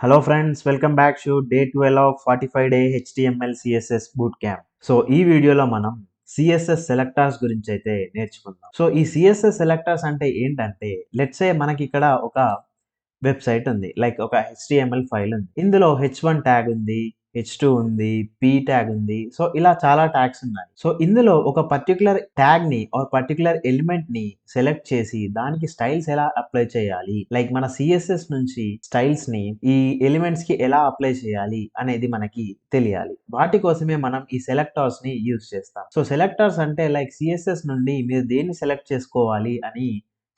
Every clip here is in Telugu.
Hello friends, welcome back to day 12 of 45-day HTML CSS Bootcamp. So ఈ వీడియోలో మనం CSS సెలెక్టర్స్ గురించి అయితే నేర్చుకుందాం. సో ఈ CSS సెలెక్టర్స్ అంటే ఏంటంటే లెట్స్ సే మనకి ఇక్కడ ఒక వెబ్సైట్ ఉంది. లైక్ ఒక HTML ఫైల్ ఉంది. ఇందులో H1 ట్యాగ్ ఉంది, H2 ఉంది, P ట్యాగ్ ఉంది. సో ఇలా చాలా ట్యాగ్స్ ఉన్నాయి. సో ఇందులో ఒక పర్టిక్యులర్ ట్యాగ్‌ని ఆర్ పర్టిక్యులర్ ఎలిమెంట్‌ని సెలెక్ట్ చేసి దానికి స్టైల్స్ ఎలా అప్లై చేయాలి? లైక్ మన CSS నుంచి స్టైల్స్‌ని ఈ ఎలిమెంట్స్‌కి ఎలా అప్లై చేయాలి అనేది మనకి తెలియాలి. వాటి కోసమే మనం ఈ సెలెక్టర్స్‌ని యూజ్ చేస్తాం. సో సెలెక్టర్స్ అంటే లైక్ CSS నుండి మీరు దేన్ని సెలెక్ట్ చేసుకోవాలి అని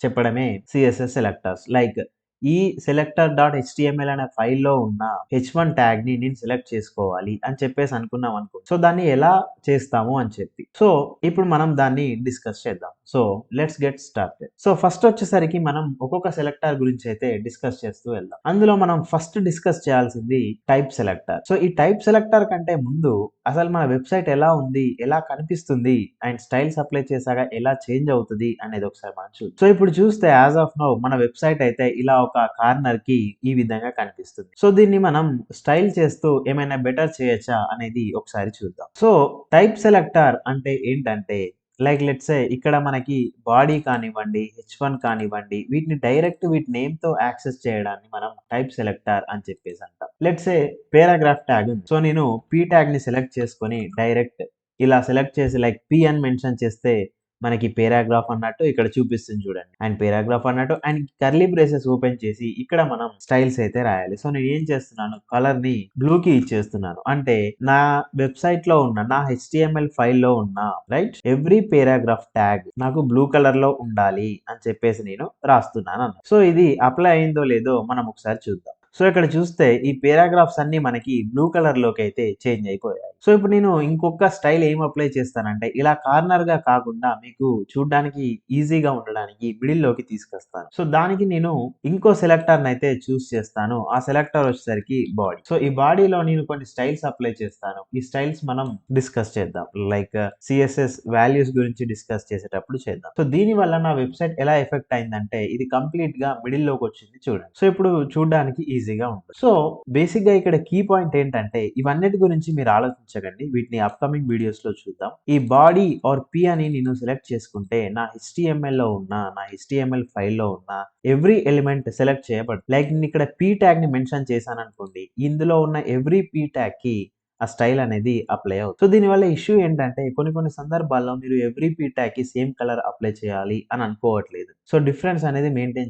చెప్పడమే CSS సెలెక్టర్స్. లైక్ ఈ సెలెక్టర్.html అనే ఫైల్‌లో ఉన్న H1 ట్యాగ్‌ని నేను సెలెక్ట్ చేసుకోవాలి అని చెప్పేసి అనుకున్నాం అనుకో. సో దాన్ని ఎలా చేస్తాము అని చెప్పి. సో ఇప్పుడు మనం దాన్ని డిస్కస్ చేద్దాం. So let's get started. So first వచ్చేసరికి మనం ఒక్కొక్క సెలెక్టర్ గురించి అయితే డిస్కస్ చేస్తూ వెళ్దాం. అందులో మనం ఫస్ట్ డిస్కస్ చేయాల్సింది టైప్ సెలెక్టర్. సో ఈ టైప్ సెలెక్టర్ కంటే ముందు అసలు మన వెబ్‌సైట్ ఎలా ఉంది? ఎలా కనిపిస్తుంది? అండ్ స్టైల్స్ అప్లై చేశాక ఎలా చేంజ్ అవుతది అనేది ఒకసారి మనం చూద్దాం. సో ఇప్పుడు చూస్తే యాస్ ఆఫ్ నౌ మన వెబ్‌సైట్ అయితే ఇలా ఒక కార్నర్‌కి ఈ విధంగా కనిపిస్తుంది. సో దీన్ని మనం స్టైల్ చేస్తూ ఏమైనా బెటర్ చేయొచ్చా అనేది ఒకసారి చూద్దాం. సో టైప్ సెలెక్టర్ అంటే ఏంటంటే లైక్ లెట్స్ సే ఇక్కడ మనకి బాడీ కానివ్వండి, H1 కానివ్వండి వీటిని డైరెక్ట్ వీటి నేమ్‌తో యాక్సెస్ చేయడాన్ని మనం టైప్ సెలెక్టర్ అని చెప్పేసి అంటాం. లెట్స్ సే పారాగ్రాఫ్ ట్యాగ్ ఉంది. సో నేను P ట్యాగ్‌ని సెలెక్ట్ చేసుకొని డైరెక్ట్ ఇలా సెలెక్ట్ చేసి లైక్ P అని మెన్షన్ చేస్తే మనకి పారాగ్రాఫ్ అన్నట్టు ఇక్కడ చూపిస్తుంది చూడండి. అండ్ పారాగ్రాఫ్ అన్నట్టు అండ్ కర్లీ బ్రేసెస్ ఓపెన్ చేసి ఇక్కడ మనం స్టైల్స్ అయితే రాయాలి. సో నేను ఏం చేస్తున్నాను కలర్‌ని బ్లూకి ఇచ్చేస్తున్నాను. అంటే నా వెబ్‌సైట్‌లో ఉన్న నా HTML ఫైల్‌లో ఉన్న రైట్ ఎవ్రీ పారాగ్రాఫ్ ట్యాగ్ నాకు బ్లూ కలర్‌లో ఉండాలి అని చెప్పేసి నేను రాస్తున్నాను అన్నమాట. సో ఇది అప్లై అయిందో లేదో మనం ఒకసారి చూద్దాం. సో ఇక్కడ చూస్తే ఈ పారాగ్రాఫ్స్ అన్నీ మనకి బ్లూ కలర్‌లోకి అయితే చేంజ్ అయిపోయాయి. సో ఇప్పుడు నేను ఇంకొక స్టైల్ ఏం అప్లై చేస్తానంటే ఇలా కార్నర్‌గా కాకుండా మీకు చూడ్డానికి ఈజీగా ఉండడానికి మిడిల్‌లోకి తీసుకొస్తాను. సో దానికి నేను ఇంకో సెలెక్టర్‌ని అయితే చూస్ చేస్తాను. ఆ సెలెక్టర్ వచ్చేసరికి బాడీ. సో ఈ బాడీలో నేను కొన్ని స్టైల్స్ అప్లై చేస్తాను. ఈ స్టైల్స్ మనం డిస్కస్ చేద్దాం. లైక్ CSS వాల్యూస్ గురించి డిస్కస్ చేసేటప్పుడు చేద్దాం. సో దీని వల్ల నా వెబ్‌సైట్ ఎలా ఎఫెక్ట్ అయిందంటే ఇది కంప్లీట్‌గా మిడిల్‌లోకి వచ్చింది చూడండి. సో ఇప్పుడు చూడ్డానికి ఈజీగా ఉంటుంది. సో బేసిక్‌గా ఇక్కడ కీ పాయింట్ ఏంటంటే ఇవన్నిటి గురించి మీరు ఆలోచించకండి. వీటిని అప్‌కమింగ్ వీడియోస్‌లో చూద్దాం. ఈ బాడీ ఆర్ P అని నేను సెలెక్ట్ చేసుకుంటే నా HTMLలో ఉన్న నా HTML ఫైల్‌లో ఉన్న ఎవ్రీ ఎలిమెంట్ సెలెక్ట్ చేయబడుతుంది. లైక్ నేను ఇక్కడ P ట్యాగ్‌ని మెన్షన్ చేశాననుకోండి. ఇందులో ఉన్న ఎవ్రీ P ట్యాగ్‌కి ఆ స్టైల్ అనేది అప్లై అవుతుంది. సో దీనివల్ల ఇష్యూ ఏంటంటే కొన్ని సందర్భాల్లో మీరు ఎవ్రీ P ట్యాగ్‌కి సేమ్ కలర్ అప్లై చేయాలి అని అనుకోవట్లేదు. సో డిఫరెన్స్ అనేది మెయింటైన్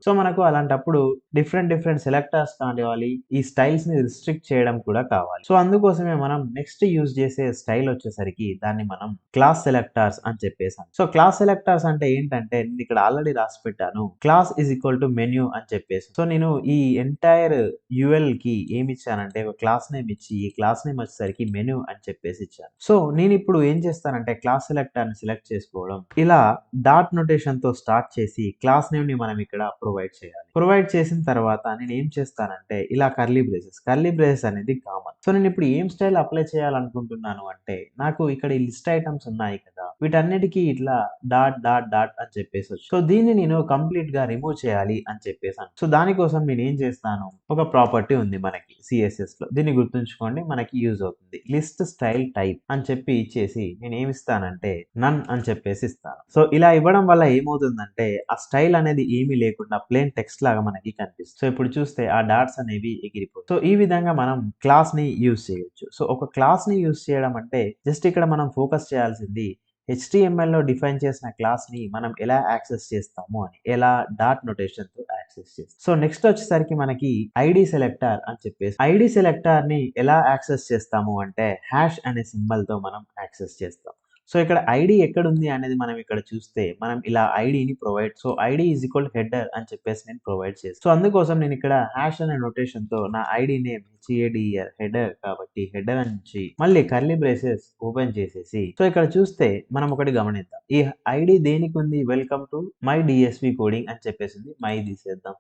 సో మనకు అలాంటప్పుడు డిఫరెంట్ సెలెక్టర్స్ కావాలి. ఈ స్టైల్స్‌ని రిస్ట్రిక్ట్ చేయడం కూడా కావాలి. సో అందుకోసమే మనం నెక్స్ట్ యూజ్ చేసే స్టైల్ వచ్చేసరికి దాన్ని మనం క్లాస్ సెలెక్టర్స్ అని చెప్పేసాం. సో క్లాస్ సెలెక్టర్స్ అంటే ఏంటంటే నేను ఇక్కడ ఆల్రెడీ రాసి పెట్టాను. Class is equal to menu అని చెప్పేసి. సో నేను ఈ ఎంటైర్ ULకి ఏమి ఇచ్చానంటే ఒక క్లాస్ నేమ్ ఇచ్చి ఈ క్లాస్ నేమ్ వచ్చేసరికి మెన్యూ అని చెప్పేసి ఇచ్చాను. సో నేను ఇప్పుడు ఏం చేస్తానంటే క్లాస్ సెలెక్టర్‌ని సెలెక్ట్ చేసుకోవడం ఇలా డాట్ నొటేషన్‌తో స్టార్ట్ చేసి క్లాస్ నేమ్‌ని మనం ఇక్కడ ప్రొవైడ్ చేయాలి. ప్రొవైడ్ చేసిన తర్వాత నేను ఏం చేస్తానంటే ఇలా కర్లీ బ్రేసెస్ అనేది కామన్. సో నేను ఇప్పుడు ఏం స్టైల్ అప్లై చేయాలనుకుంటున్నాను అంటే నాకు ఇక్కడ ఈ లిస్ట్ ఐటమ్స్ ఉన్నాయి కదా! వీటన్నిటికి ఇట్లా డాట్ అని చెప్పేసి వచ్చు. సో దీన్ని నేను కంప్లీట్‌గా రిమూవ్ చేయాలి అని చెప్పేసాను. సో దానికోసం నేను ఏం చేస్తాను ఒక ప్రాపర్టీ ఉంది మనకి CSS‌లో. దీన్ని గుర్తుంచుకోండి మనకి యూజ్ అవుతుంది. లిస్ట్ స్టైల్ టైప్ అని చెప్పి ఇచ్చేసి నేను ఏమి ఇస్తానంటే నన్ అని చెప్పేసి ఇస్తాను. సో ఇలా ఇవ్వడం వల్ల ఏమవుతుందంటే ఆ స్టైల్ అనేది ఏమీ లేకుండా ప్లెయిన్ టెక్స్ట్ లాగా మనకి కనిపిస్తుంది. సో ఇప్పుడు చూస్తే ఆ డాట్స్ అనేవి ఎగిరిపోతాయి. సో ఈ విధంగా మనం క్లాస్‌ని యూజ్ చేయొచ్చు. సో ఒక క్లాస్‌ని యూజ్ చేయడం అంటే జస్ట్ ఇక్కడ మనం ఫోకస్ చేయాల్సింది HTMLలో డిఫైన్ చేసిన క్లాస్‌ని మనం ఎలా యాక్సెస్ చేస్తాము అని. ఎలా డాట్ నొటేషన్‌తో యాక్సెస్ చేస్తాం. సో నెక్స్ట్ వచ్చేసరికి మనకి ఐడీ సెలెక్టర్ అని చెప్పేసి ఐడీ సెలెక్టర్‌ని ఎలా యాక్సెస్ చేస్తాము అంటే హాష్ అనే సింబల్‌తో మనం యాక్సెస్ చేస్తాం. సో ఇక్కడ ఐడీ ఎక్కడుంది అనేది మనం ఇక్కడ చూస్తే మనం ఇలా ఐడీని provide ID is equal header అని చెప్పేసి నేను ప్రొవైడ్ చేస్తాను. సో అందుకోసం నేను ఇక్కడ హాష్ అనే నొటేషన్‌తో నా ఐడీ నేమ్ HADER హెడర్ కాబట్టి హెడర్ నుంచి మళ్ళీ కర్లీ బ్రేసెస్ ఓపెన్ చేసేసి సో ఇక్కడ చూస్తే మనం ఒకటి గమనిద్దాం. ఈ ఐడీ దేనికి ఉంది welcome to my DSV coding అని చెప్పేసింది. మై తీసేద్దాం.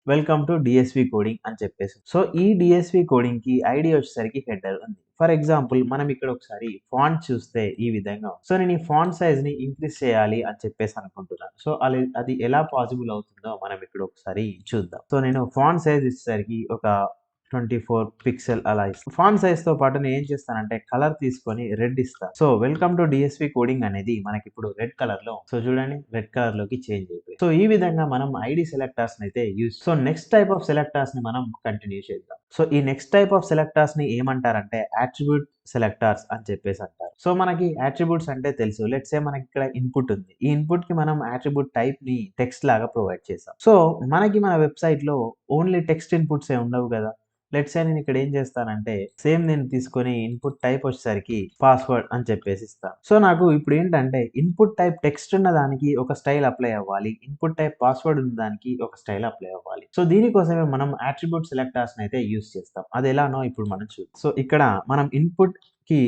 వెల్కమ్ టు DSV కోడింగ్ అని చెప్పేసి. సో ఈ DSV కోడింగ్‌కి ఐడీ వచ్చేసరికి హెడర్ ఉంది. ఫర్ ఎగ్జాంపుల్ మనం ఇక్కడ ఒకసారి ఫాంట్ చూస్తే ఈ విధంగా ఉంది. సో నేను ఈ ఫాంట్ సైజ్‌ని ఇంక్రీజ్ చేయాలి అని చెప్పేసి అనుకుంటున్నాను. సో అది ఎలా పాసిబుల్ అవుతుందో మనం ఇక్కడ ఒకసారి చూద్దాం. సో నేను ఫాంట్ సైజ్ ఇచ్చేసరికి ఒక 24 పిక్సెల్ అలా ఇస్తాను. ఫాంట్ సైజ్ తో పాటు నేను ఏం చేస్తానంటే కలర్ తీసుకొని రెడ్ ఇస్తాను. So welcome to DSP coding అనేది మనకి ఇప్పుడు రెడ్ కలర్ లో, సో చూడండి రెడ్ కలర్ లోకి చేంజ్ అయిపోయింది. సో ఈ విధంగా మనం ఐడి సెలెక్టర్స్ అయితే use. So next type of selectors ని మనం కంటిన్యూ చేద్దాం. సో ఈ నెక్స్ట్ టైప్ ఆఫ్ సెలెక్టర్స్ ని ఏమంటారంటే అట్రిబ్యూట్ సెలెక్టర్స్ అని చెప్పేసి అంటారు. సో మనకి అట్రిబ్యూట్స్ అంటే తెలుసు. లెట్స్ సే మనకి ఇక్కడ ఇన్పుట్ ఉంది. ఈ ఇన్పుట్ కి మనం అట్రిబ్యూట్ టైప్ ని టెక్స్ట్ లాగా ప్రొవైడ్ చేసాం. సో మనకి మన వెబ్సైట్ లో ఓన్లీ టెక్స్ట్ ఇన్పుట్స్ ఏ ఉండవు కదా. లెట్స్ సే నేను ఇక్కడ ఏం చేస్తానంటే సేమ్ నేను తీసుకొని ఇన్పుట్ టైప్ వచ్చేసరికి పాస్వర్డ్ అని చెప్పేసి ఇస్తాను. సో నాకు ఇప్పుడు ఏంటంటే ఇన్పుట్ టైప్ టెక్స్ట్ ఉన్న దానికి ఒక స్టైల్ అప్లై అవ్వాలి, ఇన్పుట్ టైప్ పాస్వర్డ్ ఉన్న దానికి ఒక స్టైల్ అప్లై అవ్వాలి. సో దీనికోసమే మనం అట్రిబ్యూట్ సెలెక్టర్స్ అయితే యూస్ చేస్తాం. అది ఎలానో ఇప్పుడు మనం చూద్దాం. సో ఇక్కడ మనం ఇన్పుట్ కి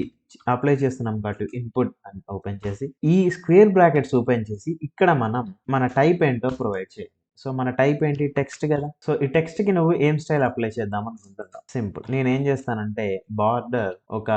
అప్లై చేస్తున్నాం కాబట్టి ఇన్పుట్ అని ఓపెన్ చేసి ఈ స్క్వేర్ బ్రాకెట్స్ ఓపెన్ చేసి ఇక్కడ మనం మన టైప్ ఏంటో ప్రొవైడ్ చేయాలి. సో మన టైప్ ఏంటి, టెక్స్ట్ కదా. సో ఈ టెక్స్ట్ కి నువ్వు ఏం స్టైల్ అప్లై చేద్దాం అనుకుంటున్నావు. సింపుల్, నేను ఏం చేస్తానంటే బార్డర్ ఒక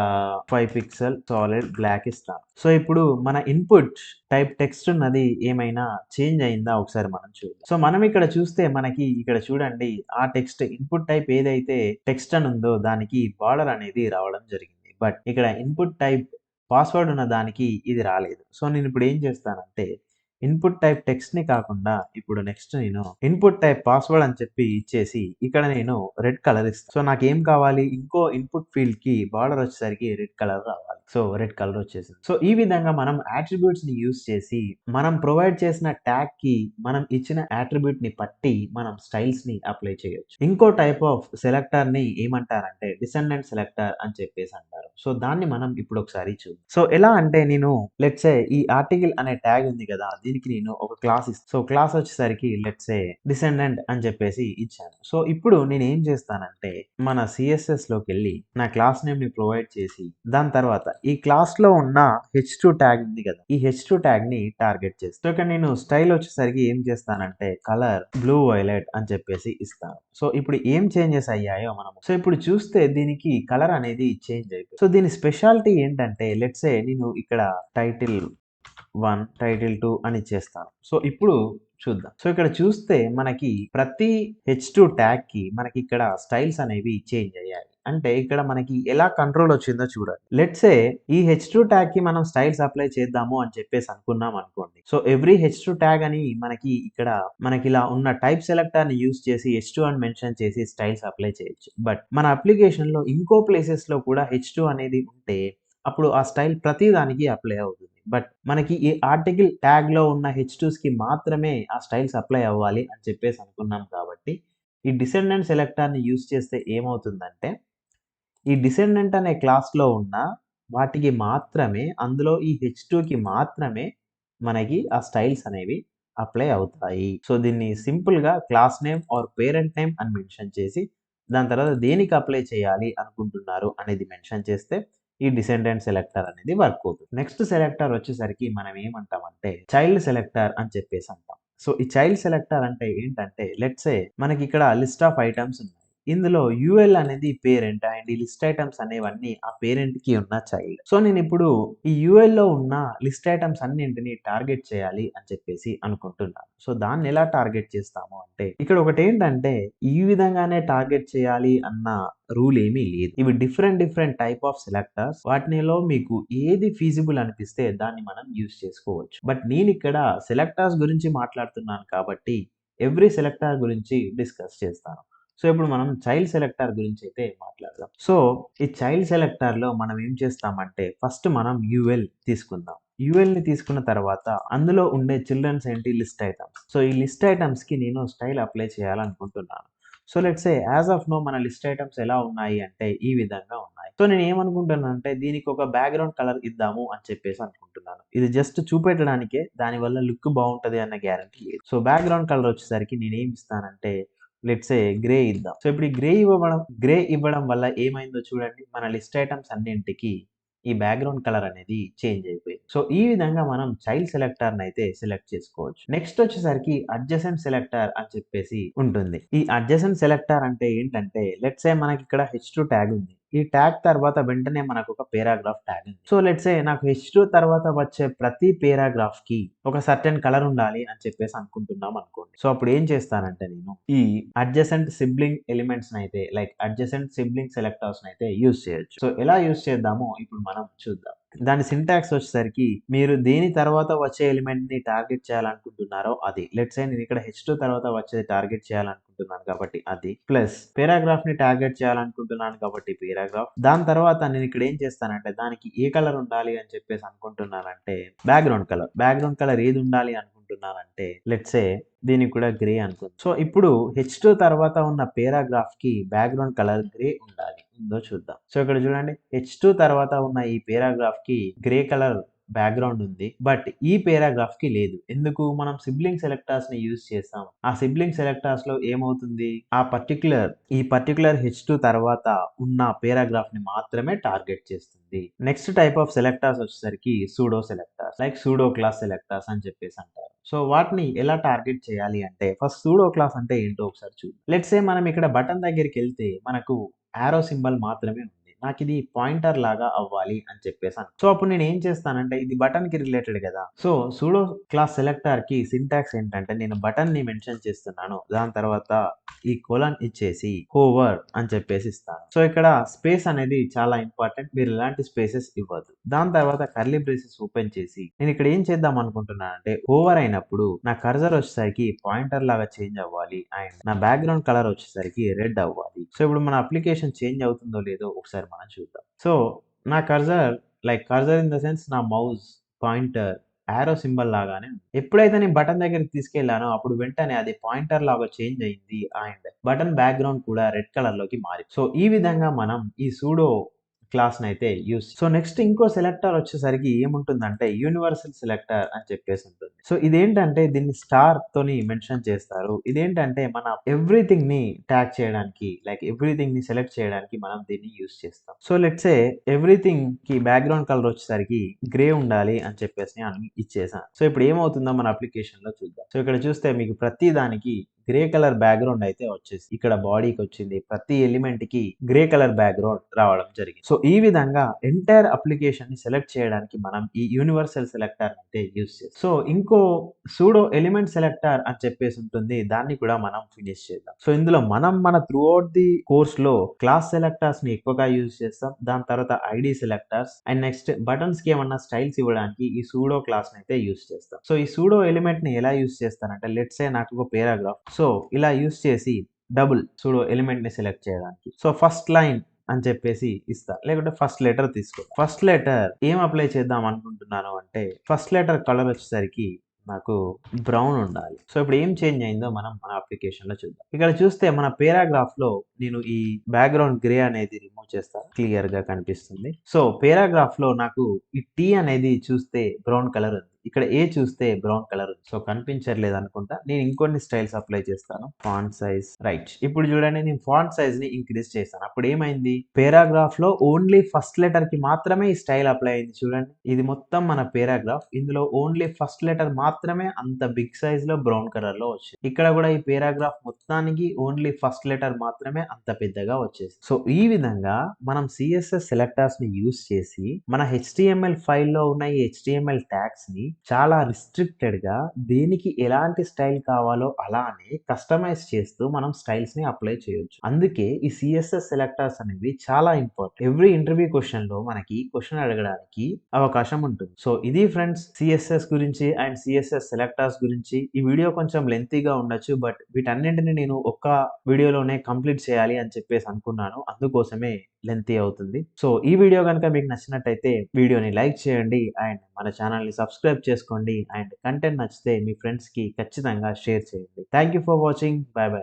5 పిక్సెల్ సాలిడ్ బ్లాక్ ఇస్తాను. సో ఇప్పుడు మన ఇన్పుట్ టైప్ టెక్స్ట్ ఉన్నది ఏమైనా చేంజ్ అయిందా ఒకసారి మనం చూద్దాం. సో మనం ఇక్కడ చూస్తే మనకి ఇక్కడ చూడండి ఆ టెక్స్ట్ ఇన్పుట్ టైప్ ఏదైతే టెక్స్ట్ అని ఉందో దానికి బార్డర్ అనేది రావడం జరిగింది. బట్ ఇక్కడ ఇన్పుట్ టైప్ పాస్వర్డ్ ఉన్న దానికి ఇది రాలేదు. సో నేను ఇప్పుడు ఏం చేస్తానంటే ఇన్పుట్ టైప్ టెక్స్ట్ ని కాకుండా ఇప్పుడు నెక్స్ట్ నేను ఇన్పుట్ టైప్ పాస్వర్డ్ అని చెప్పి ఇచ్చేసి ఇక్కడ నేను రెడ్ కలర్ ఇస్తాను. సో నాకు ఏం కావాలి, ఇంకో ఇన్పుట్ ఫీల్డ్ కి బార్డర్ వచ్చేసరికి రెడ్ కలర్ రావాలి. సో రెడ్ కలర్ వచ్చేసింది. సో ఈ విధంగా మనం అట్రిబ్యూట్స్ ని యూస్ చేసి మనం ప్రొవైడ్ చేసిన ట్యాగ్ కి మనం ఇచ్చిన అట్రిబ్యూట్ ని పట్టి మనం స్టైల్స్ ని అప్లై చేయొచ్చు. ఇంకో టైప్ ఆఫ్ సెలెక్టర్ ని ఏమంటారంటే డిసెండెంట్ సెలెక్టర్ అని చెప్పేసి అంటారు. సో దాన్ని మనం ఇప్పుడు ఒకసారి చూద్దాం. సో ఎలా అంటే నేను లెట్స్ సే ఈ ఆర్టికల్ అనే ట్యాగ్ ఉంది కదా, దీనికి నేను ఒక క్లాస్ ఇస్తాను. సో క్లాస్ వచ్చేసరికి లెట్స్ సే డిసెండెంట్ అని చెప్పేసి ఇచ్చాను. సో ఇప్పుడు నేను ఏం చేస్తానంటే మన సిఎస్ఎస్ లోకి వెళ్ళి నా క్లాస్ నేమ్ ని ప్రొవైడ్ చేసి దాని తర్వాత ఈ క్లాస్ లో ఉన్న h2 ట్యాగ్ ఉంది కదా, ఈ h2 ట్యాగ్ ని టార్గెట్ చేస్తాను. సో ఇక్కడ నేను స్టైల్ వచ్చేసరికి ఏం చేస్తానంటే కలర్ బ్లూ వైలెట్ అని చెప్పేసి ఇస్తాను. సో ఇప్పుడు ఏం చేంజెస్ అయ్యాయో మనం సో ఇప్పుడు చూస్తే దీనికి కలర్ అనేది చేంజ్ అయిపోయింది. సో దీని స్పెషాలిటీ ఏంటంటే లెట్స్ సే నేను ఇక్కడ టైటిల్ 1 టైటిల్ 2 అని ఇచ్చేస్తాను. సో ఇప్పుడు చూద్దాం. సో ఇక్కడ చూస్తే మనకి ప్రతి h2 ట్యాగ్ కి మనకి ఇక్కడ స్టైల్స్ అనేవి చేంజ్ అయ్యాయి. అంటే ఇక్కడ మనకి ఎలా కంట్రోల్ వచ్చిందో చూడండి. లెట్స్ సే ఈ h2 ట్యాగ్ కి మనం స్టైల్స్ అప్లై చేద్దాము అని చెప్పేసి అనుకున్నాం అనుకోండి. సో ఎవ్రీ h2 ట్యాగ్ అని మనకి ఇక్కడ మనకి ఇలా ఉన్న టైప్ సెలెక్టర్ ని యూస్ చేసి h2 అని మెన్షన్ చేసి స్టైల్స్ అప్లై చేయొచ్చు. బట్ మన అప్లికేషన్ లో ఇంకో ప్లేసెస్ లో కూడా h2 అనేది ఉంటే అప్పుడు ఆ స్టైల్ ప్రతి దానికి అప్లై అవుతుంది. బట్ మనకి ఈ ఆర్టికల్ ట్యాగ్ లో ఉన్న h2s కి మాత్రమే ఆ స్టైల్స్ అప్లై అవ్వాలి అని చెప్పేసి అనుకున్నాం కాబట్టి ఈ డిసెండెంట్ సెలెక్టర్ ని యూస్ చేస్తే ఏమవుతుందంటే ఈ డిసెండెంట్ అనే క్లాస్ లో ఉన్న వాటికి మాత్రమే అందులో ఈ h2కి మాత్రమే మనకి ఆ స్టైల్స్ అనేవి అప్లై అవుతాయి. సో దీన్ని సింపుల్ గా class name or parent name అని మెన్షన్ చేసి దాని తర్వాత దేనికి అప్లై చేయాలి అనుకుంటున్నారు అనేది మెన్షన్ చేస్తే ఈ డిసెండెంట్ సెలెక్టర్ అనేది వర్క్ అవుతుంది. నెక్స్ట్ సెలెక్టర్ వచ్చేసరికి మనం ఏమంటామంటే చైల్డ్ సెలెక్టర్ అని చెప్పేసి అంటాం. సో ఈ చైల్డ్ సెలెక్టర్ అంటే ఏంటంటే లెట్స్ సే మనకి ఇక్కడ లిస్ట్ ఆఫ్ ఐటమ్స్ ఉన్నాయి. ఇందులో యూఎల్ అనేది పేరెంట్ అండ్ ఈ లిస్ట్ ఐటమ్స్ అనేవన్నీ ఆ పేరెంట్ కి ఉన్న చైల్డ్. సో నేను ఇప్పుడు ఈ యూఎల్ లో ఉన్న లిస్ట్ ఐటమ్స్ అన్నింటిని టార్గెట్ చేయాలి అని చెప్పేసి అనుకుంటున్నాను. సో దాన్ని ఎలా టార్గెట్ చేస్తాము అంటే ఇక్కడ ఒకటి ఏంటంటే ఈ విధంగానే టార్గెట్ చేయాలి అన్న రూల్ ఏమీ లేదు. ఇవి డిఫరెంట్ టైప్ ఆఫ్ సెలెక్టర్స్. వాటిలో మీకు ఏది ఫీజిబుల్ అనిపిస్తే దాన్ని మనం యూస్ చేసుకోవచ్చు. బట్ నేను ఇక్కడ సెలెక్టర్స్ గురించి మాట్లాడుతున్నాను కాబట్టి ఎవ్రీ సెలెక్టర్ గురించి డిస్కస్ చేస్తాను. సో ఇప్పుడు మనం చైల్డ్ సెలెక్టర్ గురించి అయితే మాట్లాడదాం. సో ఈ చైల్డ్ సెలెక్టర్ లో మనం ఏం చేస్తామంటే ఫస్ట్ మనం యూఎల్ తీసుకుందాం. యూఎల్ ని తీసుకున్న తర్వాత అందులో ఉండే చిల్డ్రన్స్ ఏంటి, లిస్ట్ ఐటమ్స్. సో ఈ లిస్ట్ ఐటమ్స్ కి నేను స్టైల్ అప్లై చేయాలనుకుంటున్నాను. So let's say as of now మన లిస్ట్ ఐటమ్స్ ఎలా ఉన్నాయి అంటే ఈ విధంగా ఉన్నాయి. సో నేను ఏమనుకుంటున్నాను అంటే దీనికి ఒక బ్యాక్గ్రౌండ్ కలర్ ఇద్దాము అని చెప్పేసి అనుకుంటున్నాను. ఇది జస్ట్ చూపెట్టడానికే, దానివల్ల లుక్ బాగుంటది అన్న గ్యారంటీ లేదు. సో బ్యాక్గ్రౌండ్ కలర్ వచ్చేసరికి నేను ఏమి ఇస్తానంటే లెట్స్ సే గ్రే ఇద్దాం. సో ఇప్పుడు ఈ గ్రే ఇవ్వడం వల్ల ఏమైందో చూడండి, మన లిస్ట్ ఐటమ్స్ అన్నింటికి ఈ బ్యాక్గ్రౌండ్ కలర్ అనేది చేంజ్ అయిపోయింది. సో ఈ విధంగా మనం చైల్డ్ సెలెక్టర్ అయితే సెలెక్ట్ చేసుకోవచ్చు. నెక్స్ట్ వచ్చేసరికి అడ్జసెంట్ సెలెక్టర్ అని చెప్పేసి ఉంటుంది. ఈ అడ్జసెంట్ సెలెక్టర్ అంటే ఏంటంటే లెట్స్ సే మనకి ఇక్కడ H2 ట్యాగ్ ఉంది. ఈ ట్యాగ్ తర్వాత వెంటనే మనకు ఒక పేరాగ్రాఫ్ ట్యాగ్ ఉంది. సో లెట్స్ సే నాకు H2 తర్వాత వచ్చే ప్రతి పేరాగ్రాఫ్ కి ఒక సర్టెన్ కలర్ ఉండాలి అని చెప్పేసి అనుకుంటున్నాం అనుకోండి. సో అప్పుడు ఏం చేస్తానంటే నేను ఈ అడ్జసెంట్ సిబ్లింగ్ ఎలిమెంట్స్ అయితే లైక్ అడ్జసెంట్ సిబ్లింగ్ సెలెక్టర్స్ అయితే యూజ్ చేయొచ్చు. సో ఎలా యూజ్ చేద్దామో ఇప్పుడు మనం చూద్దాం. దాని సింటాక్స్ వచ్చేసరికి మీరు దేని తర్వాత వచ్చే ఎలిమెంట్ ని టార్గెట్ చేయాలనుకుంటున్నారో అది. లెట్స్ సే నేను ఇక్కడ H2 తర్వాత వచ్చేది టార్గెట్ చేయాలనుకుంటున్నాను కాబట్టి అది. ప్లస్ పేరాగ్రాఫ్ ని టార్గెట్ చేయాలనుకుంటున్నాను కాబట్టి పేరాగ్రాఫ్. దాని తర్వాత నేను ఇక్కడ ఏం చేస్తానంటే దానికి ఏ కలర్ ఉండాలి అని చెప్పేసి అనుకుంటున్నానంటే బ్యాక్గ్రౌండ్ కలర్. బ్యాక్గ్రౌండ్ కలర్ ఏది ఉండాలి అనుకుంటున్నానంటే లెట్స్ సే దీనికి కూడా గ్రే అనుకుంది. సో ఇప్పుడు H2 తర్వాత ఉన్న పేరాగ్రాఫ్ కి బ్యాక్గ్రౌండ్ కలర్ గ్రే ఉండాలి. ఉందో చూద్దాం. సో ఇక్కడ చూడండి H2 తర్వాత ఉన్న ఈ పేరాగ్రాఫ్ కి గ్రే కలర్ బ్యాక్గ్రౌండ్ ఉంది. బట్ ఈ పేరాగ్రాఫ్ కి లేదు. ఎందుకు? మనం సిబ్లింగ్ సెలెక్టర్స్ ని యూజ్ చేస్తాం. ఆ సిబ్లింగ్ సెలెక్టర్స్ లో ఏమవుతుంది? ఈ పర్టికులర్ H2 తర్వాత ఉన్న పేరాగ్రాఫ్ ని మాత్రమే టార్గెట్ చేస్తుంది. నెక్స్ట్ టైప్ ఆఫ్ సెలెక్టర్స్ వచ్చేసరికి pseudo selectors like pseudo class selectors అని చెప్పేసి అంటారు. సో వాటిని ఎలా టార్గెట్ చేయాలి అంటే ఫస్ట్ సూడో క్లాస్ అంటే ఏంటో ఒకసారి చూద్దాం. లెట్స్ సే మనం ఇక్కడ బటన్ దగ్గరికి వెళ్తే మనకు యారో సింబల్ మాత్రమే ఉంది. నాకు ఇది పాయింటర్ లాగా అవ్వాలి అని చెప్పేసి సో అప్పుడు నేను ఏం చేస్తానంటే ఇది బటన్ కి రిలేటెడ్ కదా. సో సూడో క్లాస్ సెలెక్టర్ కి సింటాక్స్ ఏంటంటే నేను బటన్ ని మెన్షన్ చేస్తున్నాను. దాని తర్వాత ఈ కోలన్ ఇచ్చేసి హోవర్ అని చెప్పేసి ఇస్తాను. సో ఇక్కడ స్పేస్ అనేది చాలా ఇంపార్టెంట్. మీరు ఎలాంటి స్పేసెస్ ఇవ్వద్దు. దాని తర్వాత కర్లీ బ్రేసెస్ ఓపెన్ చేసి నేను ఇక్కడ ఏం చేద్దాం అనుకుంటున్నానంటే ఓవర్ అయినప్పుడు నా కర్సర్ వచ్చేసరికి పాయింటర్ లాగా చేంజ్ అవ్వాలి అండ్ నా బ్యాక్గ్రౌండ్ కలర్ వచ్చేసరికి రెడ్ అవ్వాలి. సో ఇప్పుడు మన అప్లికేషన్ చేంజ్ అవుతుందో లేదో ఒకసారి మనం చూద్దాం. సో నా కర్సర్ ఇన్ ద సెన్స్ నా మౌస్ పాయింటర్ యారో సింబల్ లాగానే ఉంది. ఎప్పుడైతే నేను బటన్ దగ్గరికి తీసుకెళ్లానో అప్పుడు వెంటనే అది పాయింటర్ లాగా చేంజ్ అయింది అండ్ బటన్ బ్యాక్గ్రౌండ్ కూడా రెడ్ కలర్ లోకి మారింది. సో ఈ విధంగా మనం ఈ సూడో క్లాస్ అయితే యూస్. సో నెక్స్ట్ ఇంకో సెలెక్టర్ వచ్చేసరికి ఏముంటుందంటే యూనివర్సల్ సెలెక్టర్ అని చెప్పేసి ఉంటుంది. సో ఇదేంటంటే దీన్ని స్టార్ తోని మెన్షన్ చేస్తారు. ఇదేంటంటే మన ఎవ్రీథింగ్ ని ట్యాగ్ చేయడానికి లైక్ ఎవ్రీథింగ్ ని సెలెక్ట్ చేయడానికి మనం దీన్ని యూస్ చేస్తాం. సో లెట్స్ సే ఎవ్రీథింగ్ కి బ్యాక్గ్రౌండ్ కలర్ వచ్చేసరికి గ్రే ఉండాలి అని చెప్పేసి అని ఇచ్చేసాను. సో ఇప్పుడు ఏమవుతుందో మన అప్లికేషన్ లో చూద్దాం. సో ఇక్కడ చూస్తే మీకు ప్రతి దానికి గ్రే కలర్ బ్యాక్గ్రౌండ్ అయితే వచ్చేసి ఇక్కడ బాడీకి వచ్చింది. ప్రతి ఎలిమెంట్ కి గ్రే కలర్ బ్యాక్గ్రౌండ్ రావడం జరిగింది. సో ఈ విధంగా ఎంటైర్ అప్లికేషన్ ని సెలెక్ట్ చేయడానికి మనం ఈ యూనివర్సల్ సెలెక్టర్ అయితే యూస్ చేస్తాం. సో ఇంకో సూడో ఎలిమెంట్ సెలెక్టర్ అని చెప్పేసి ఉంటుంది. దాన్ని కూడా మనం ఫినిష్ చేద్దాం. సో ఇందులో మన త్రూ అవుట్ ది కోర్స్ లో క్లాస్ సెలెక్టర్స్ ని ఎక్కువగా యూజ్ చేస్తాం. దాని తర్వాత ID selectors and next buttons కి ఏమన్నా స్టైల్స్ ఇవ్వడానికి ఈ సూడో క్లాస్ ని అయితే యూజ్ చేస్తాం. సో ఈ సూడో ఎలిమెంట్ ని ఎలా యూజ్ చేస్తానంటే లెట్స్ సే నాకు ఒక పేరాగ్రాఫ్. సో ఇలా యూజ్ చేసి డబుల్ సూడో ఎలిమెంట్ ని సెలెక్ట్ చేయడానికి సో ఫస్ట్ లైన్ అని చెప్పేసి ఇస్తా. లేకుంటే ఫస్ట్ లెటర్ తీసుకో. ఫస్ట్ లెటర్ ఏం అప్లై చేద్దాం అనుకుంటున్నాను అంటే ఫస్ట్ లెటర్ కలర్ వచ్చేసరికి నాకు బ్రౌన్ ఉండాలి. సో ఇప్పుడు ఏం చేంజ్ అయిందో మనం మన అప్లికేషన్ లో చూద్దాం. ఇక్కడ చూస్తే మన పేరాగ్రాఫ్ లో నేను ఈ బ్యాక్గ్రౌండ్ గ్రే అనేది రిమూవ్ చేస్తాను. క్లియర్ గా కనిపిస్తుంది. సో పేరాగ్రాఫ్ లో నాకు ఈ టీ అనేది చూస్తే బ్రౌన్ కలర్ ఉంది. ఇక్కడ ఏ చూస్తే బ్రౌన్ కలర్ ఉంది. సో కనిపించట్లేదు అనుకుంటా. నేను ఇంకొన్ని స్టైల్స్ అప్లై చేస్తాను. Font size right. ఇప్పుడు చూడండి నేను ఫాంట్ సైజ్ ని ఇంక్రీజ్ చేస్తాను. అప్పుడు ఏమైంది? పేరాగ్రాఫ్ లో ఓన్లీ ఫస్ట్ లెటర్ కి మాత్రమే ఈ స్టైల్ అప్లై అయింది. చూడండి ఇది మొత్తం మన పేరాగ్రాఫ్. ఇందులో ఓన్లీ ఫస్ట్ లెటర్ మాత్రమే అంత బిగ్ సైజ్ లో బ్రౌన్ కలర్ లో వచ్చింది. ఇక్కడ కూడా ఈ పేరాగ్రాఫ్ మొత్తానికి ఓన్లీ ఫస్ట్ లెటర్ మాత్రమే అంత పెద్దగా వచ్చేసి. సో ఈ విధంగా మనం CSS సెలెక్టర్స్ ని యూస్ చేసి మన HTML ఫైల్లో ఉన్న ఈ HTML ట్యాగ్స్ ని చాలా రిస్ట్రిక్టెడ్ గా దేనికి ఎలాంటి స్టైల్ కావాలో అలానే కస్టమైజ్ చేస్తూ మనం స్టైల్స్ ని అప్లై చేయొచ్చు. అందుకే ఈ CSS సెలెక్టర్స్ అనేవి చాలా ఇంపార్టెంట్. ఎవ్రీ ఇంటర్వ్యూ క్వశ్చన్ లో మనకి క్వశ్చన్ అడగడానికి అవకాశం ఉంటుంది. సో ఇది ఫ్రెండ్స్ CSS గురించి అండ్ CSS సెలెక్టర్స్ గురించి. ఈ వీడియో కొంచెం లెంతీగా ఉండొచ్చు. బట్ వీటన్నింటిని నేను ఒక్క వీడియోలోనే కంప్లీట్ చేయాలి అని చెప్పేసి అనుకున్నాను. అందుకోసమే లెంతీ అవుతుంది. సో ఈ వీడియో కనుక మీకు నచ్చినట్టయితే వీడియోని లైక్ చేయండి అండ్ మన ఛానల్ ని సబ్స్క్రైబ్ చేసుకోండి అండ్ కంటెంట్ నచ్చితే మీ ఫ్రెండ్స్ కి ఖచ్చితంగా షేర్ చేయండి. Thank you for watching. By by.